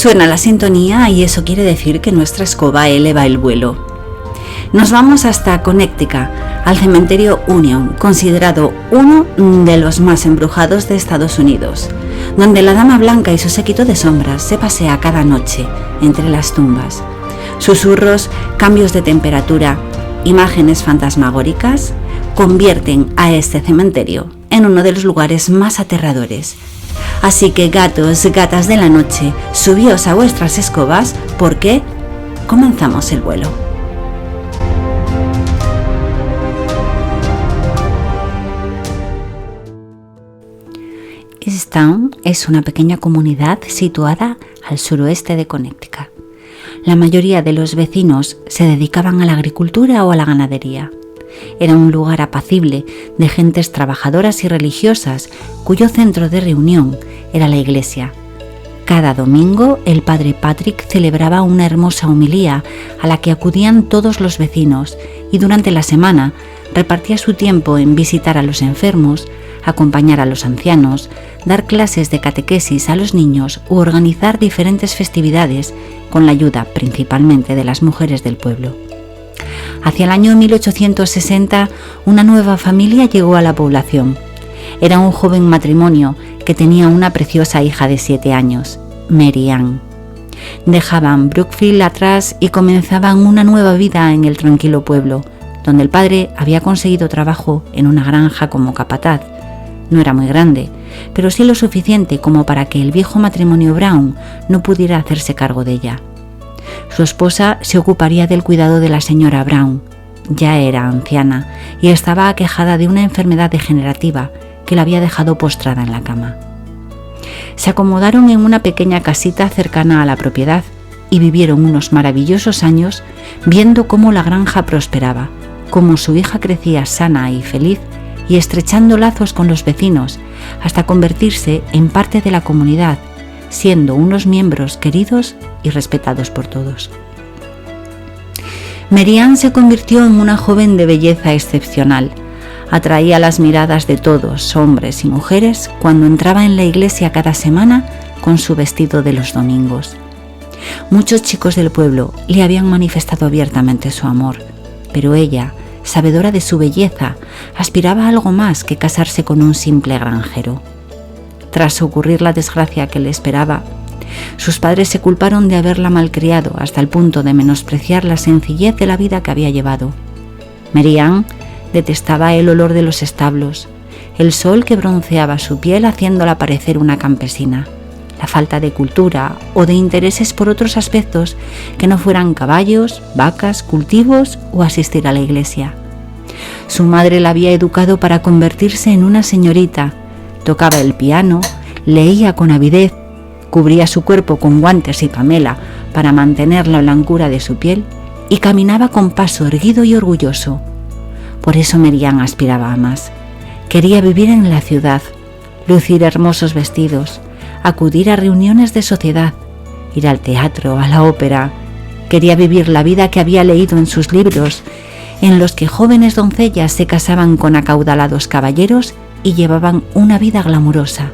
Suena la sintonía y eso quiere decir que nuestra escoba eleva el vuelo. Nos vamos hasta Connecticut, al cementerio Union, considerado uno de los más embrujados de Estados Unidos, donde la Dama Blanca y su séquito de sombras se pasea cada noche entre las tumbas. Susurros, cambios de temperatura, imágenes fantasmagóricas convierten a este cementerio en uno de los lugares más aterradores. Así que gatos, gatas de la noche, subíos a vuestras escobas porque comenzamos el vuelo. Easttown es una pequeña comunidad situada al suroeste de Connecticut. La mayoría de los vecinos se dedicaban a la agricultura o a la ganadería. Era un lugar apacible de gentes trabajadoras y religiosas cuyo centro de reunión era la iglesia. Cada domingo el padre Patrick celebraba una hermosa homilía a la que acudían todos los vecinos y durante la semana repartía su tiempo en visitar a los enfermos, acompañar a los ancianos, dar clases de catequesis a los niños u organizar diferentes festividades con la ayuda principalmente de las mujeres del pueblo. Hacia el año 1860, una nueva familia llegó a la población. Era un joven matrimonio que tenía una preciosa hija de 7 años, Mary Ann. Dejaban Brookfield atrás y comenzaban una nueva vida en el tranquilo pueblo, donde el padre había conseguido trabajo en una granja como capataz. No era muy grande, pero sí lo suficiente como para que el viejo matrimonio Brown no pudiera hacerse cargo de ella. Su esposa se ocuparía del cuidado de la señora Brown. Ya era anciana y estaba aquejada de una enfermedad degenerativa que la había dejado postrada en la cama. Se acomodaron en una pequeña casita cercana a la propiedad y vivieron unos maravillosos años viendo cómo la granja prosperaba, cómo su hija crecía sana y feliz y estrechando lazos con los vecinos hasta convertirse en parte de la comunidad, siendo unos miembros queridos y respetados por todos. Mary Ann se convirtió en una joven de belleza excepcional. Atraía las miradas de todos, hombres y mujeres, cuando entraba en la iglesia cada semana con su vestido de los domingos. Muchos chicos del pueblo le habían manifestado abiertamente su amor, pero ella, sabedora de su belleza, aspiraba a algo más que casarse con un simple granjero. Tras ocurrir la desgracia que le esperaba, sus padres se culparon de haberla malcriado hasta el punto de menospreciar la sencillez de la vida que había llevado. Mary Ann detestaba el olor de los establos, el sol que bronceaba su piel haciéndola parecer una campesina, la falta de cultura o de intereses por otros aspectos que no fueran caballos, vacas, cultivos o asistir a la iglesia. Su madre la había educado para convertirse en una señorita, tocaba el piano, leía con avidez, cubría su cuerpo con guantes y pamela para mantener la blancura de su piel y caminaba con paso erguido y orgulloso. Por eso Mary Ann aspiraba a más. Quería vivir en la ciudad, lucir hermosos vestidos, acudir a reuniones de sociedad, ir al teatro, a la ópera. Quería vivir la vida que había leído en sus libros, en los que jóvenes doncellas se casaban con acaudalados caballeros y llevaban una vida glamurosa.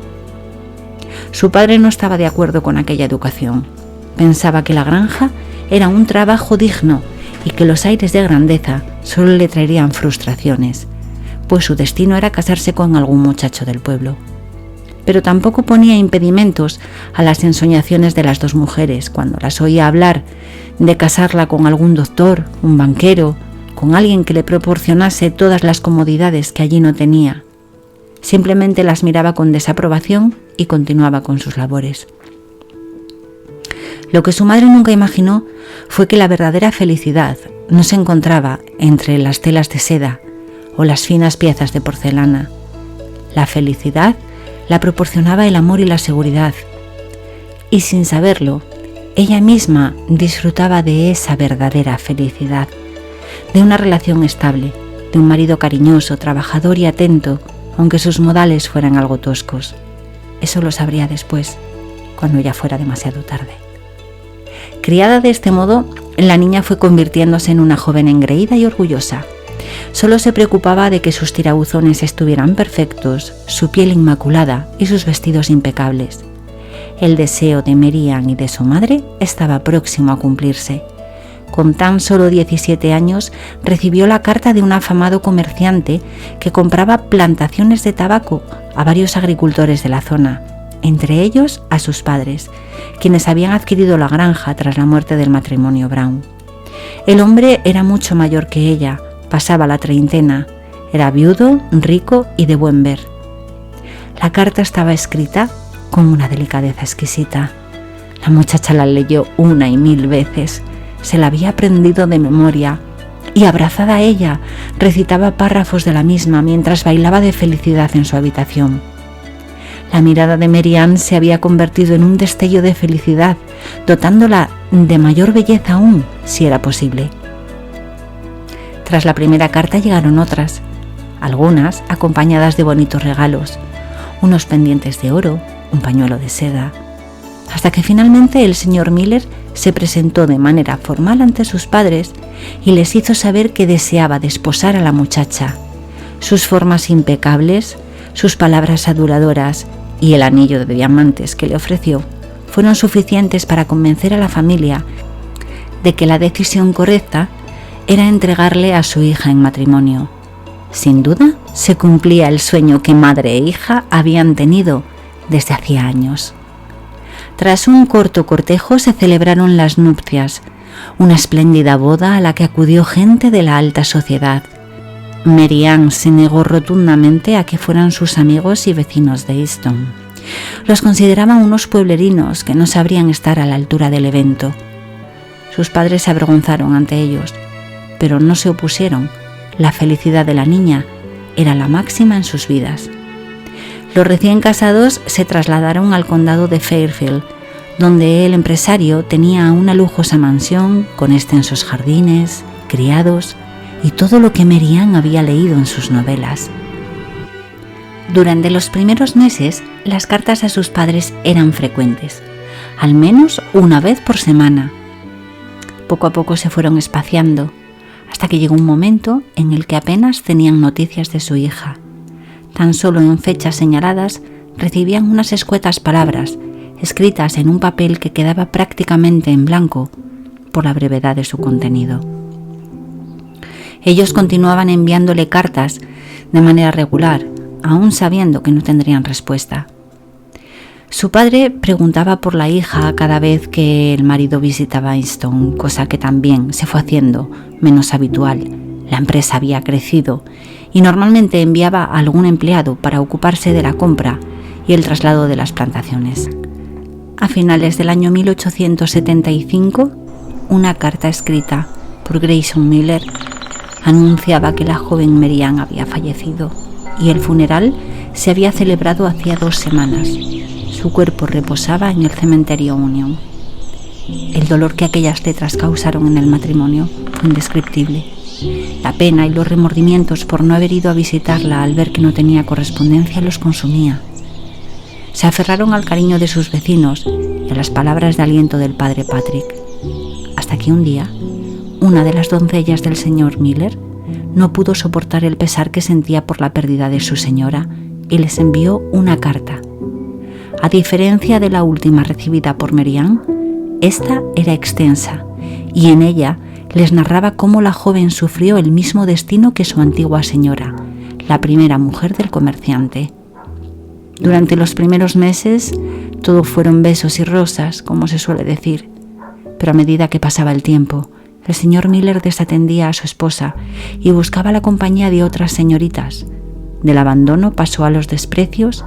Su padre no estaba de acuerdo con aquella educación. Pensaba que la granja era un trabajo digno y que los aires de grandeza solo le traerían frustraciones, pues su destino era casarse con algún muchacho del pueblo. Pero tampoco ponía impedimentos a las ensoñaciones de las dos mujeres cuando las oía hablar de casarla con algún doctor, un banquero, con alguien que le proporcionase todas las comodidades que allí no tenía. Simplemente las miraba con desaprobación y continuaba con sus labores. Lo que su madre nunca imaginó fue que la verdadera felicidad no se encontraba entre las telas de seda o las finas piezas de porcelana. La felicidad la proporcionaba el amor y la seguridad, y sin saberlo, ella misma disfrutaba de esa verdadera felicidad, de una relación estable, de un marido cariñoso, trabajador y atento, aunque sus modales fueran algo toscos. Eso lo sabría después, cuando ya fuera demasiado tarde. Criada de este modo, la niña fue convirtiéndose en una joven engreída y orgullosa. Solo se preocupaba de que sus tirabuzones estuvieran perfectos, su piel inmaculada y sus vestidos impecables. El deseo de Mary Ann y de su madre estaba próximo a cumplirse. Con tan solo 17 años recibió la carta de un afamado comerciante que compraba plantaciones de tabaco a varios agricultores de la zona, entre ellos a sus padres, quienes habían adquirido la granja tras la muerte del matrimonio Brown. El hombre era mucho mayor que ella, pasaba la treintena, era viudo, rico y de buen ver. La carta estaba escrita con una delicadeza exquisita. La muchacha la leyó 1 y 1000 veces, se la había aprendido de memoria y, abrazada a ella, recitaba párrafos de la misma mientras bailaba de felicidad en su habitación. La mirada de Mary Ann se había convertido en un destello de felicidad, dotándola de mayor belleza aún, si era posible. Tras la primera carta llegaron otras, algunas acompañadas de bonitos regalos, unos pendientes de oro, un pañuelo de seda, hasta que finalmente el señor Miller se presentó de manera formal ante sus padres y les hizo saber que deseaba desposar a la muchacha. Sus formas impecables, sus palabras aduladoras y el anillo de diamantes que le ofreció fueron suficientes para convencer a la familia de que la decisión correcta era entregarle a su hija en matrimonio. Sin duda, se cumplía el sueño que madre e hija habían tenido desde hacía años. Tras un corto cortejo se celebraron las nupcias, una espléndida boda a la que acudió gente de la alta sociedad. Mary Ann se negó rotundamente a que fueran sus amigos y vecinos de Easton. Los consideraban unos pueblerinos que no sabrían estar a la altura del evento. Sus padres se avergonzaron ante ellos, pero no se opusieron. La felicidad de la niña era la máxima en sus vidas. Los recién casados se trasladaron al condado de Fairfield, donde el empresario tenía una lujosa mansión con extensos jardines, criados y todo lo que Mary Ann había leído en sus novelas. Durante los primeros meses, las cartas a sus padres eran frecuentes, al menos una vez por semana. Poco a poco se fueron espaciando, hasta que llegó un momento en el que apenas tenían noticias de su hija. Tan solo en fechas señaladas recibían unas escuetas palabras, escritas en un papel que quedaba prácticamente en blanco por la brevedad de su contenido. Ellos continuaban enviándole cartas de manera regular, aún sabiendo que no tendrían respuesta. Su padre preguntaba por la hija cada vez que el marido visitaba Easton, cosa que también se fue haciendo menos habitual. La empresa había crecido y normalmente enviaba a algún empleado para ocuparse de la compra y el traslado de las plantaciones. A finales del año 1875, una carta escrita por Grayson Miller anunciaba que la joven Mary Ann había fallecido y el funeral se había celebrado hacía 2 semanas. Su cuerpo reposaba en el cementerio Union. El dolor que aquellas letras causaron en el matrimonio fue indescriptible. La pena y los remordimientos por no haber ido a visitarla al ver que no tenía correspondencia los consumía. Se aferraron al cariño de sus vecinos y a las palabras de aliento del padre Patrick, hasta que un día, una de las doncellas del señor Miller no pudo soportar el pesar que sentía por la pérdida de su señora y les envió una carta. A diferencia de la última recibida por Mary Ann, esta era extensa y en ella les narraba cómo la joven sufrió el mismo destino que su antigua señora, la primera mujer del comerciante. Durante los primeros meses todo fueron besos y rosas, como se suele decir, pero a medida que pasaba el tiempo, el señor Miller desatendía a su esposa y buscaba la compañía de otras señoritas. Del abandono pasó a los desprecios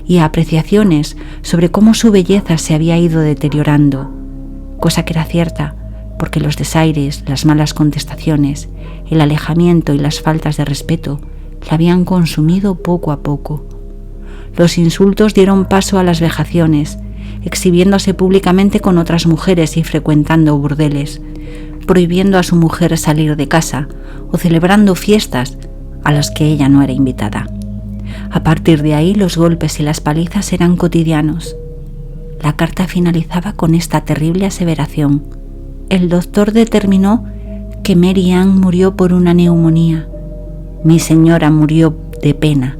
y a apreciaciones sobre cómo su belleza se había ido deteriorando, cosa que era cierta, porque los desaires, las malas contestaciones, el alejamiento y las faltas de respeto la habían consumido poco a poco. Los insultos dieron paso a las vejaciones, exhibiéndose públicamente con otras mujeres y frecuentando burdeles, prohibiendo a su mujer salir de casa o celebrando fiestas a las que ella no era invitada. A partir de ahí, los golpes y las palizas eran cotidianos. La carta finalizaba con esta terrible aseveración: el doctor determinó que Mary Ann murió por una neumonía. Mi señora murió de pena.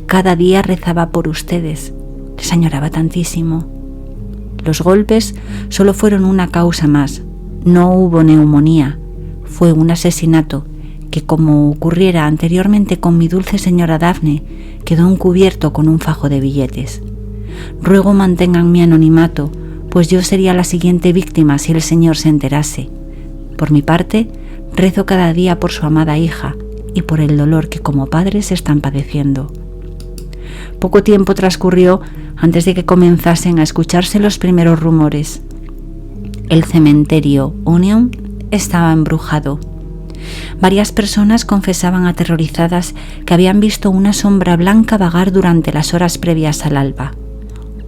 Cada día rezaba por ustedes. Les añoraba tantísimo. Los golpes solo fueron una causa más. No hubo neumonía. Fue un asesinato que, como ocurriera anteriormente con mi dulce señora Daphne, quedó encubierto con un fajo de billetes. Ruego mantengan mi anonimato, pues yo sería la siguiente víctima si el señor se enterase. Por mi parte, rezo cada día por su amada hija y por el dolor que como padres están padeciendo. Poco tiempo transcurrió antes de que comenzasen a escucharse los primeros rumores. El cementerio Union estaba embrujado. Varias personas confesaban aterrorizadas que habían visto una sombra blanca vagar durante las horas previas al alba.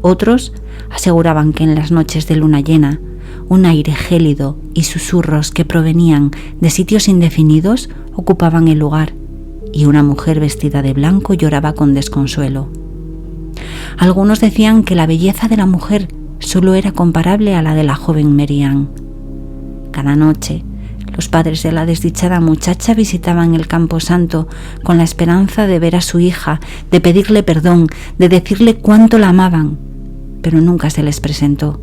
Otros aseguraban que en las noches de luna llena, un aire gélido y susurros que provenían de sitios indefinidos ocupaban el lugar, y una mujer vestida de blanco lloraba con desconsuelo. Algunos decían que la belleza de la mujer solo era comparable a la de la joven Mary Ann. Cada noche, los padres de la desdichada muchacha visitaban el camposanto con la esperanza de ver a su hija, de pedirle perdón, de decirle cuánto la amaban, pero nunca se les presentó.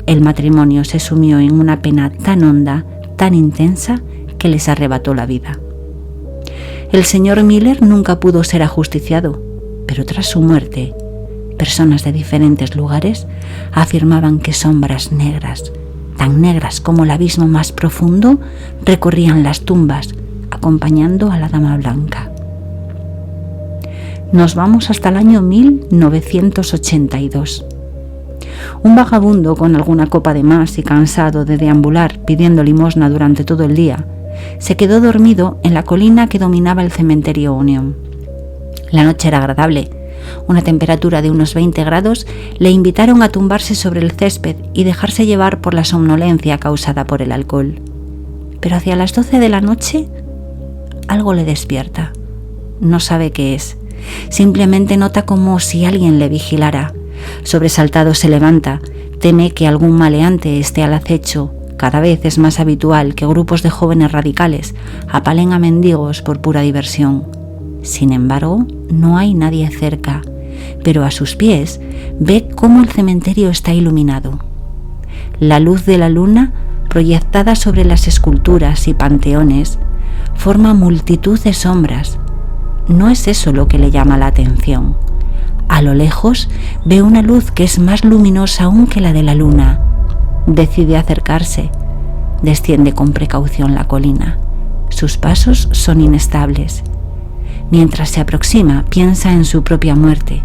El matrimonio se sumió en una pena tan honda, tan intensa, que les arrebató la vida. El señor Miller nunca pudo ser ajusticiado, pero tras su muerte, personas de diferentes lugares afirmaban que sombras negras, tan negras como el abismo más profundo, recorrían las tumbas, acompañando a la Dama Blanca. Nos vamos hasta el año 1982. Un vagabundo con alguna copa de más y cansado de deambular pidiendo limosna durante todo el día, se quedó dormido en la colina que dominaba el cementerio Union. La noche era agradable. Una temperatura de unos 20 grados le invitaron a tumbarse sobre el césped y dejarse llevar por la somnolencia causada por el alcohol. Pero hacia las 12 de la noche, algo le despierta. No sabe qué es. Simplemente nota como si alguien le vigilara. Sobresaltado se levanta, teme que algún maleante esté al acecho. Cada vez es más habitual que grupos de jóvenes radicales apalen a mendigos por pura diversión. Sin embargo, no hay nadie cerca, pero a sus pies ve cómo el cementerio está iluminado. La luz de la luna, proyectada sobre las esculturas y panteones, forma multitud de sombras. No es eso lo que le llama la atención. A lo lejos ve una luz que es más luminosa aún que la de la luna. Decide acercarse. Desciende con precaución la colina. Sus pasos son inestables. Mientras se aproxima, piensa en su propia muerte,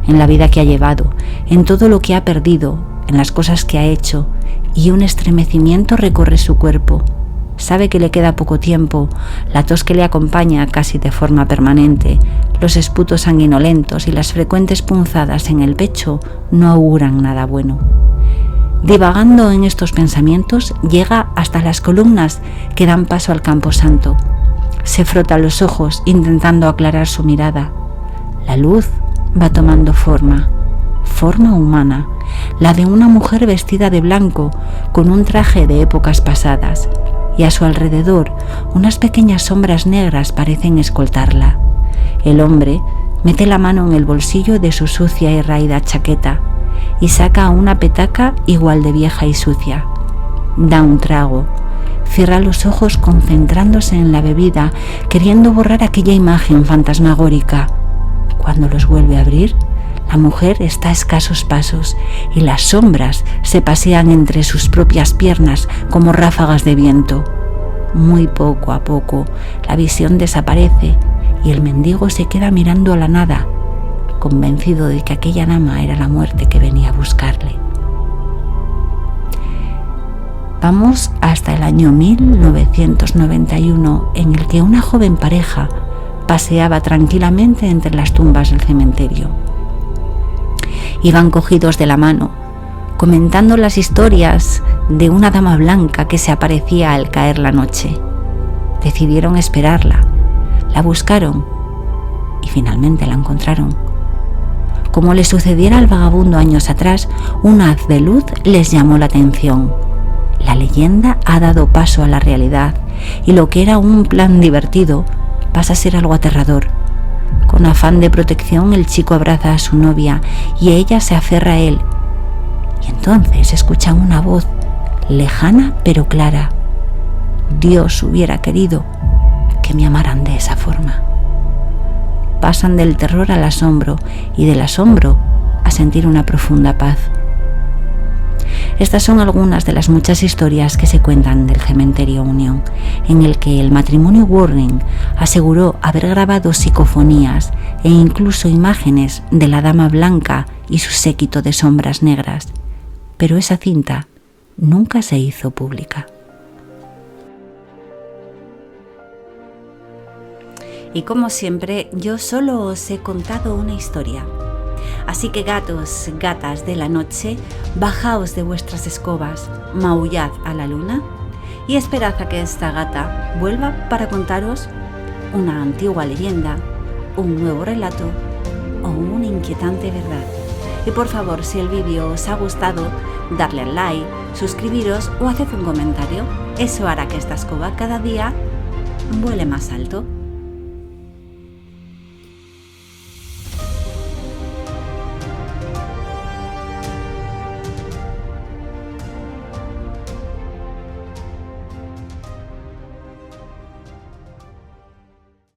en la vida que ha llevado, en todo lo que ha perdido, en las cosas que ha hecho, y un estremecimiento recorre su cuerpo. Sabe que le queda poco tiempo, la tos que le acompaña casi de forma permanente, los esputos sanguinolentos y las frecuentes punzadas en el pecho no auguran nada bueno. Divagando en estos pensamientos, llega hasta las columnas que dan paso al camposanto. Se frota los ojos intentando aclarar su mirada. La luz va tomando forma humana, la de una mujer vestida de blanco con un traje de épocas pasadas, y a su alrededor unas pequeñas sombras negras parecen escoltarla. El hombre mete la mano en el bolsillo de su sucia y raída chaqueta y saca una petaca igual de vieja y sucia. Da un trago, cierra los ojos concentrándose en la bebida, queriendo borrar aquella imagen fantasmagórica. Cuando los vuelve a abrir, la mujer está a escasos pasos y las sombras se pasean entre sus propias piernas como ráfagas de viento. Muy poco a poco, la visión desaparece y el mendigo se queda mirando a la nada, convencido de que aquella dama era la muerte que venía a buscarle. Vamos hasta el año 1991, en el que una joven pareja paseaba tranquilamente entre las tumbas del cementerio. Iban cogidos de la mano, comentando las historias de una dama blanca que se aparecía al caer la noche. Decidieron esperarla, la buscaron y finalmente la encontraron. Como le sucediera al vagabundo años atrás, un haz de luz les llamó la atención. La leyenda ha dado paso a la realidad y lo que era un plan divertido pasa a ser algo aterrador. Con afán de protección, el chico abraza a su novia y ella se aferra a él. Y entonces escuchan una voz lejana pero clara. Dios hubiera querido que me amaran de esa forma. Pasan del terror al asombro y del asombro a sentir una profunda paz. Estas son algunas de las muchas historias que se cuentan del cementerio Unión, en el que el matrimonio Warren aseguró haber grabado psicofonías e incluso imágenes de la Dama Blanca y su séquito de sombras negras, pero esa cinta nunca se hizo pública. Y como siempre, yo solo os he contado una historia. Así que gatos, gatas de la noche, bajaos de vuestras escobas, maullad a la luna y esperad a que esta gata vuelva para contaros una antigua leyenda, un nuevo relato o una inquietante verdad. Y por favor, si el vídeo os ha gustado, darle al like, suscribiros o haced un comentario. Eso hará que esta escoba cada día vuele más alto.